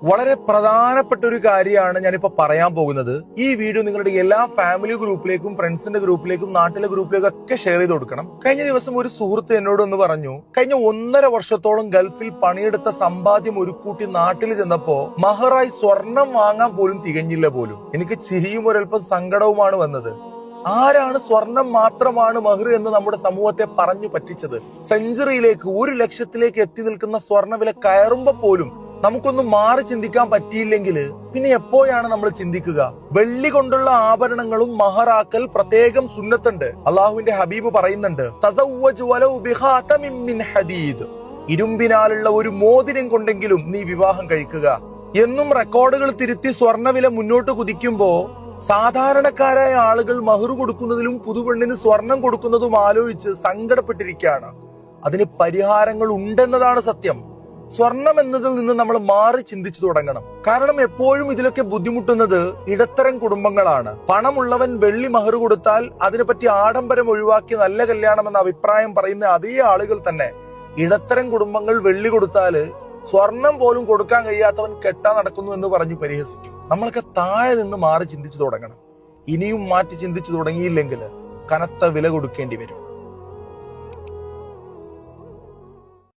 വളരെ പ്രധാനപ്പെട്ട ഒരു കാര്യമാണ് ഞാനിപ്പോ പറയാൻ പോകുന്നത്. ഈ വീഡിയോ നിങ്ങളുടെ എല്ലാ ഫാമിലി ഗ്രൂപ്പിലേക്കും, ഫ്രണ്ട്സിന്റെ ഗ്രൂപ്പിലേക്കും, നാട്ടിലെ ഗ്രൂപ്പിലേക്കും ഒക്കെ ഷെയർ ചെയ്ത് കൊടുക്കണം. കഴിഞ്ഞ ദിവസം ഒരു സുഹൃത്ത് എന്നോട് ഒന്ന് പറഞ്ഞു, കഴിഞ്ഞ 1.5 വർഷത്തോളം ഗൾഫിൽ പണിയെടുത്ത സമ്പാദ്യം ഒരു കൂട്ടി നാട്ടിൽ ചെന്നപ്പോ മഹറായി സ്വർണം വാങ്ങാൻ പോലും തികഞ്ഞില്ല പോലും. എനിക്ക് ചിരിയും ഒരൽപ്പം സങ്കടവുമാണ് വന്നത്. ആരാണ് സ്വർണം മാത്രമാണ് മഹർ എന്ന് നമ്മുടെ സമൂഹത്തെ പറഞ്ഞു പറ്റിച്ചത്? സെഞ്ചുറിയിലേക്ക്, 1 ലക്ഷത്തിലേക്ക് എത്തി നിൽക്കുന്ന സ്വർണ്ണവില കയറുമ്പോ പോലും നമുക്കൊന്ന് മാറി ചിന്തിക്കാൻ പറ്റിയില്ലെങ്കിൽ പിന്നെ എപ്പോഴാണ് നമ്മൾ ചിന്തിക്കുക? വെള്ളി കൊണ്ടുള്ള ആഭരണങ്ങളും മഹറാക്കൽ പ്രത്യേകം സുന്നത്തുണ്ട്. അള്ളാഹുവിന്റെ ഹബീബ് പറയുന്നുണ്ട്, തസവ്വജ് വലൗ ബിഖാതമിൻ മിൻ ഹദീദ്, ഇരുമ്പിനാലുള്ള ഒരു മോതിരം കൊണ്ടെങ്കിലും നീ വിവാഹം കഴിക്കുക എന്നും റെക്കോർഡുകൾ തിരുത്തി സ്വർണ്ണവില മുന്നോട്ട് കുതിക്കുമ്പോ സാധാരണക്കാരായ ആളുകൾ മഹർ കൊടുക്കുന്നതിലും പുതുപെണ്ണിന് സ്വർണം കൊടുക്കുന്നതും ആലോചിച്ച് സങ്കടപ്പെട്ടിരിക്കുകയാണ്. അതിന് പരിഹാരങ്ങൾ ഉണ്ടെന്നതാണ് സത്യം. സ്വർണം എന്നതിൽ നിന്ന് നമ്മൾ മാറി ചിന്തിച്ചു തുടങ്ങണം. കാരണം എപ്പോഴും ഇതിലൊക്കെ ബുദ്ധിമുട്ടുന്നത് ഇടത്തരം കുടുംബങ്ങളാണ്. പണമുള്ളവൻ വെള്ളി മഹർ കൊടുത്താൽ അതിനെപ്പറ്റി ആഡംബരം ഒഴിവാക്കി നല്ല കല്യാണം എന്ന അഭിപ്രായം പറയുന്ന അതേ ആളുകൾ തന്നെ ഇടത്തരം കുടുംബങ്ങൾ വെള്ളി കൊടുത്താല് സ്വർണം പോലും കൊടുക്കാൻ കഴിയാത്തവൻ കെട്ടാൻ നടക്കുന്നു എന്ന് പറഞ്ഞു പരിഹസിക്കും. നമ്മളൊക്കെ താഴെ നിന്ന് മാറി ചിന്തിച്ചു തുടങ്ങണം. ഇനിയും മാറ്റി ചിന്തിച്ചു തുടങ്ങിയില്ലെങ്കിൽ കനത്ത വില കൊടുക്കേണ്ടി വരും.